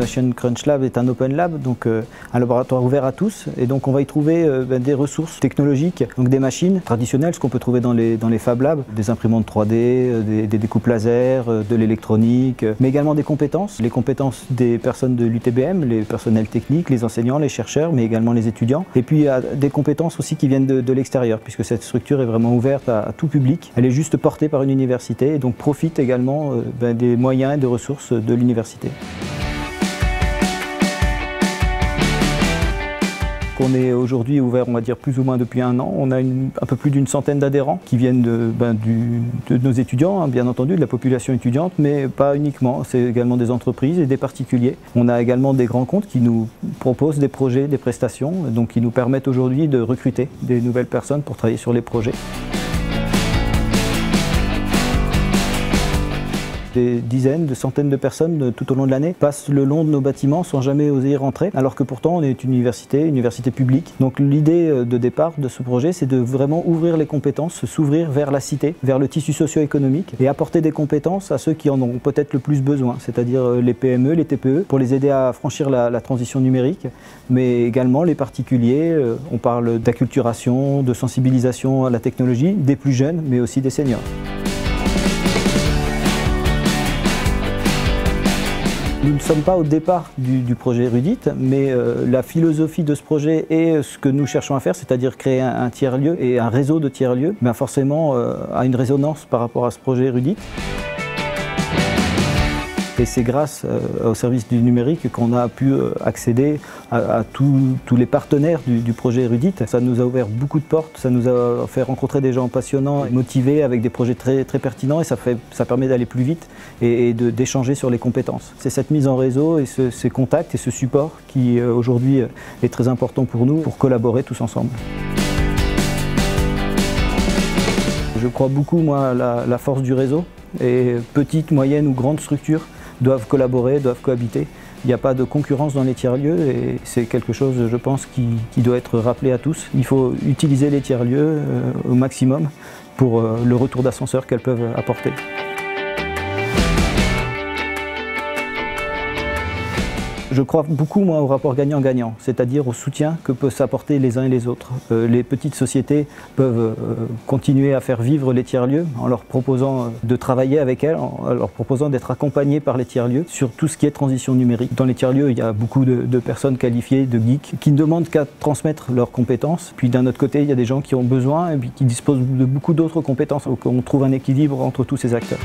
Innovation Crunch Lab est un open lab, donc un laboratoire ouvert à tous. Et donc on va y trouver des ressources technologiques, donc des machines traditionnelles, ce qu'on peut trouver dans les Fab Labs, des imprimantes 3D, des découpes laser, de l'électronique, mais également des compétences. Les compétences des personnes de l'UTBM, les personnels techniques, les enseignants, les chercheurs, mais également les étudiants. Et puis il y a des compétences aussi qui viennent de l'extérieur, puisque cette structure est vraiment ouverte à tout public. Elle est juste portée par une université et donc profite également des moyens et des ressources de l'université. On est aujourd'hui ouvert, on va dire, plus ou moins depuis un an. On a un peu plus d'une centaine d'adhérents qui viennent de nos étudiants, hein, bien entendu, de la population étudiante, mais pas uniquement. C'est également des entreprises et des particuliers. On a également des grands comptes qui nous proposent des projets, des prestations, donc qui nous permettent aujourd'hui de recruter des nouvelles personnes pour travailler sur les projets. Des dizaines, de centaines de personnes tout au long de l'année passent le long de nos bâtiments sans jamais oser y rentrer, alors que pourtant on est une université publique. Donc l'idée de départ de ce projet, c'est de vraiment ouvrir les compétences, s'ouvrir vers la cité, vers le tissu socio-économique et apporter des compétences à ceux qui en ont peut-être le plus besoin, c'est-à-dire les PME, les TPE, pour les aider à franchir la transition numérique, mais également les particuliers. On parle d'acculturation, de sensibilisation à la technologie, des plus jeunes, mais aussi des seniors. Nous ne sommes pas au départ du projet Erudite, mais la philosophie de ce projet et ce que nous cherchons à faire, c'est-à-dire créer un tiers-lieu et un réseau de tiers-lieux, forcément a une résonance par rapport à ce projet Erudite. Et c'est grâce au service du numérique qu'on a pu accéder à tous les partenaires du projet Erudite. Ça nous a ouvert beaucoup de portes, ça nous a fait rencontrer des gens passionnants, motivés, avec des projets très pertinents, et ça permet d'aller plus vite et d'échanger sur les compétences. C'est cette mise en réseau et ces contacts et ce support qui aujourd'hui est très important pour nous, pour collaborer tous ensemble. Je crois beaucoup, moi, à la force du réseau, et petites, moyennes ou grandes structures doivent collaborer, doivent cohabiter. Il n'y a pas de concurrence dans les tiers-lieux et c'est quelque chose, je pense, qui doit être rappelé à tous. Il faut utiliser les tiers-lieux au maximum pour le retour d'ascenseur qu'elles peuvent apporter. Je crois beaucoup, moi, au rapport gagnant-gagnant, c'est-à-dire au soutien que peuvent s'apporter les uns et les autres. Les petites sociétés peuvent continuer à faire vivre les tiers-lieux en leur proposant de travailler avec elles, en leur proposant d'être accompagnés par les tiers-lieux sur tout ce qui est transition numérique. Dans les tiers-lieux, il y a beaucoup de personnes qualifiées, de geeks, qui ne demandent qu'à transmettre leurs compétences. Puis d'un autre côté, il y a des gens qui ont besoin et puis qui disposent de beaucoup d'autres compétences. Donc on trouve un équilibre entre tous ces acteurs.